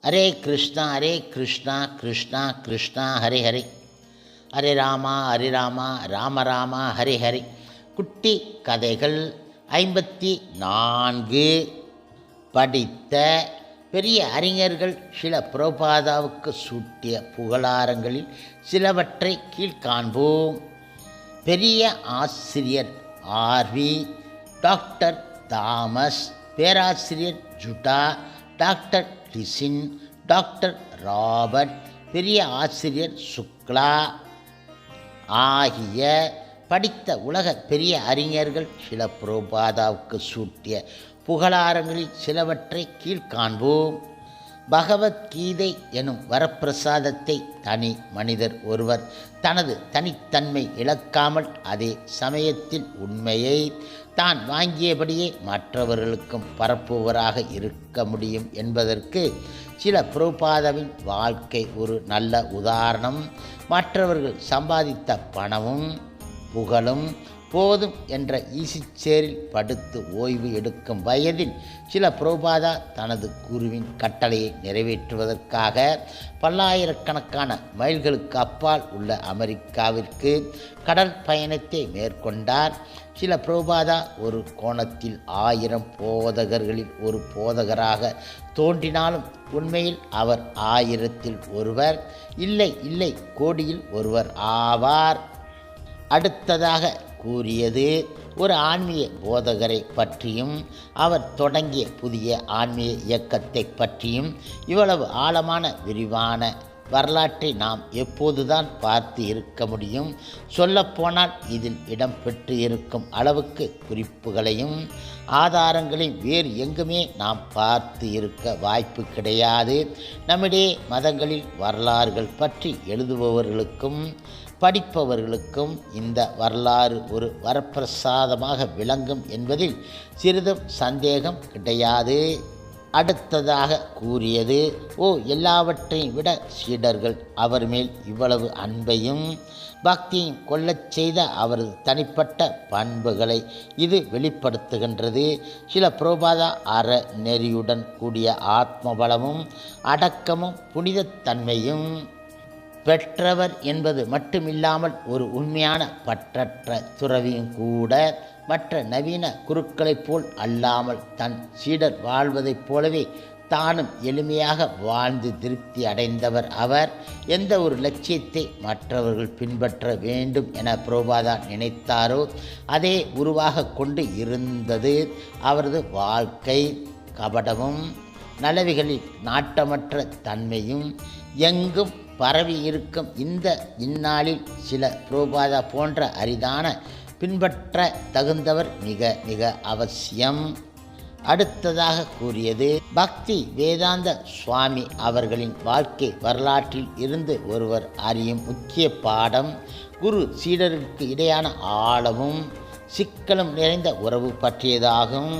ஹரே கிருஷ்ணா கிருஷ்ணா கிருஷ்ணா ஹரே ஹரே ஹரே ராமா ராம ராமா ஹரே ஹரே. குட்டி கதைகள் 54. படித்த பெரிய அறிஞர்கள் சில பிரபுபாதாவுக்கு சூட்டிய புகழாரங்களில் சிலவற்றை கீழ்காண்போம். பெரிய ஆசிரியர் ஆர்வி, டாக்டர் தாமஸ், பேராசிரியர் ஜுடா, டாக்டர் டிசின், டாக்டர் ராபர்ட், பெரிய ஆசிரியர் சுக்லா ஆகிய படித்த உலக பெரிய அறிஞர்கள் சில பிரபுபாதாவுக்கு சூட்டிய புகழாரங்களில் சிலவற்றை கீழ்காண்போம். பகவத்கீதை எனும் வரப்பிரசாதத்தை தனி மனிதர் ஒருவர் தனது தனித்தன்மை இழக்காமல் அதே சமயத்தில் உண்மையை தான் வாங்கியபடியே மற்றவர்களுக்கும் பரப்புவராக இருக்க முடியும் என்பதற்கு சில பிரபுபாதாவின் வாழ்க்கை ஒரு நல்ல உதாரணம். மற்றவர்கள் சம்பாதித்த பணமும் புகழும் போதும் என்ற ஈசிச்சேரில் படுத்து ஓய்வு எடுக்கும் வயதில் சில பிரபுபாதா தனது குருவின் கட்டளையை நிறைவேற்றுவதற்காக பல்லாயிரக்கணக்கான மைல்களுக்கு அப்பால் உள்ள அமெரிக்காவிற்கு கடல் பயணத்தை மேற்கொண்டார். சில பிரபுபாதா ஒரு கோணத்தில் 1000 போதகர்களில் ஒரு போதகராக தோன்றினாலும் உண்மையில் அவர் 1000-ல் ஒருவர், இல்லை கோடியில் ஒருவர் ஆவார். அடுத்ததாக கூறியது ஒரு ஆன்மீக போதகரை பற்றியும் அவர் தொடங்கிய புதிய ஆன்மீக இயக்கத்தை பற்றியும். இவ்வளவு ஆழமான விரிவான வரலாற்றை நாம் எப்போதுதான் பார்த்து இருக்க முடியும். சொல்லப்போனால் இதில் இடம்பெற்று இருக்கும் அளவுக்கு குறிப்புகளையும் ஆதாரங்களையும் வேறு எங்குமே நாம் பார்த்து இருக்க வாய்ப்பு கிடையாது. நம்மிடையே மதங்களில் வரலாறுகள் பற்றி எழுதுபவர்களுக்கும் படிப்பவர்களுக்கும் இந்த வரலாறு ஒரு வரப்பிரசாதமாக விளங்கும் என்பதில் சிறிதும் சந்தேகம் கிடையாது. அடுத்ததாக கூறியது எல்லாவற்றையும் விட சீடர்கள் அவர் மேல் இவ்வளவு அன்பையும் பக்தியும் கொள்ளச் செய்த அவரது தனிப்பட்ட பண்புகளை இது வெளிப்படுத்துகின்றது. சில பிரபுபாதா அறநெறியுடன் கூடிய ஆத்ம பலமும் அடக்கமும் புனிதத்தன்மையும் பெற்றவர் என்பது மட்டுமில்லாமல் ஒரு உண்மையான பற்றற்ற துறவியும் கூட. மற்ற நவீன குருக்களைப் போல் அல்லாமல் தன் சீடர் வாழ்வதைப் போலவே தானும் எளிமையாக வாழ்ந்து திருப்தி அடைந்தவர் அவர். எந்த ஒரு லட்சியத்தை மற்றவர்கள் பின்பற்ற வேண்டும் என பிரபுபாதா நினைத்தாரோ அதே உருவாக கொண்டு இருந்தது அவரது வாழ்க்கை. கபடமும் நலவிகளில் நாட்டமற்ற தன்மையும் எங்கும் பரவி இருக்கும் இந்த இந்நாளில் சில பிரபுபாதா போன்ற அரிதான பின்பற்ற தகுந்தவர் மிக மிக அவசியம். அடுத்ததாக கூறியது பக்தி வேதாந்த சுவாமி அவர்களின் வாழ்க்கை வரலாற்றில் இருந்து ஒருவர் அறியும் முக்கிய பாடம் குரு சீடருக்கு இடையான ஆழமும் சிக்கலும் நிறைந்த உறவு பற்றியதாகும்.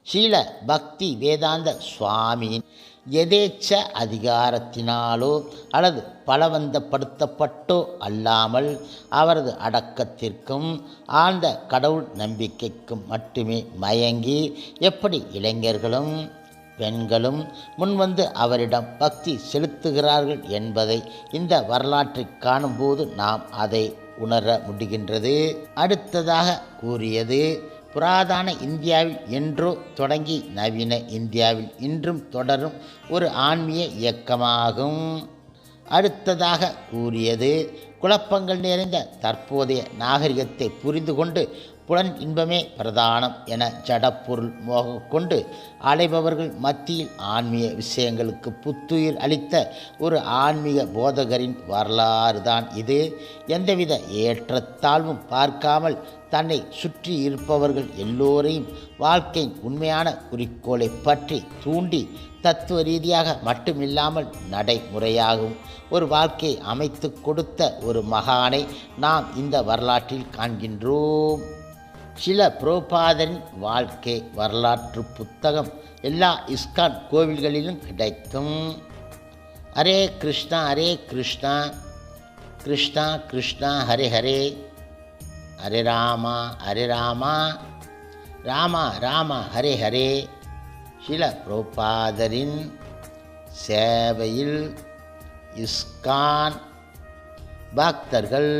ஸ்ரீல பக்தி வேதாந்த சுவாமியின் எதேச்ச அதிகாரத்தினாலோ அல்லது பலவந்தப்படுத்தப்பட்டோ அல்லாமல் அவரது அடக்கத்திற்கும் ஆழ்ந்த கடவுள் நம்பிக்கைக்கும் மட்டுமே மயங்கி எப்படி இளைஞர்களும் பெண்களும் முன்வந்து அவரிடம் பக்தி செலுத்துகிறார்கள் என்பதை இந்த வரலாற்றை காணும்போது நாம் அதை உணர முடிகின்றது. அடுத்ததாக கூறியது புராதன இந்தியாவில் என்றோ தொடங்கி நவீன இந்தியாவில் இன்றும் தொடரும் ஒரு ஆன்மீக இயக்கமாகும். அடுத்ததாக கூறியது குழப்பங்கள் நிறைந்த தற்போதைய நாகரிகத்தை புரிந்து கொண்டு புலன் இன்பமே பிரதானம் என ஜடப்பொருள் மோகம் கொண்டு அலைபவர்கள் மத்தியில் ஆன்மீக விஷயங்களுக்கு புத்துயிர் அளித்த ஒரு ஆன்மீக போதகரின் வரலாறு தான் இது. எந்தவித ஏற்றத்தாழ்வும் பார்க்காமல் தன்னை சுற்றி இருப்பவர்கள் எல்லோரையும் வாழ்க்கையின் உண்மையான குறிக்கோளை பற்றி தூண்டி தத்துவ ரீதியாக மட்டுமில்லாமல் நடைமுறையாகவும் ஒரு வாழ்க்கையை அமைத்து கொடுத்த ஒரு மகானை நாம் இந்த வரலாற்றில் காண்கின்றோம். சில பிரபுபாதரின் வாழ்க்கை வரலாற்று புத்தகம் எல்லா இஸ்கான் கோவில்களிலும் கிடைக்கும். ஹரே கிருஷ்ணா கிருஷ்ணா கிருஷ்ணா ஹரே ஹரே ஹரே ராமா ராமா ராமா ஹரே ஹரே. சில பிரபுபாதரின் சேவையில் இஸ்கான் பக்தர்கள்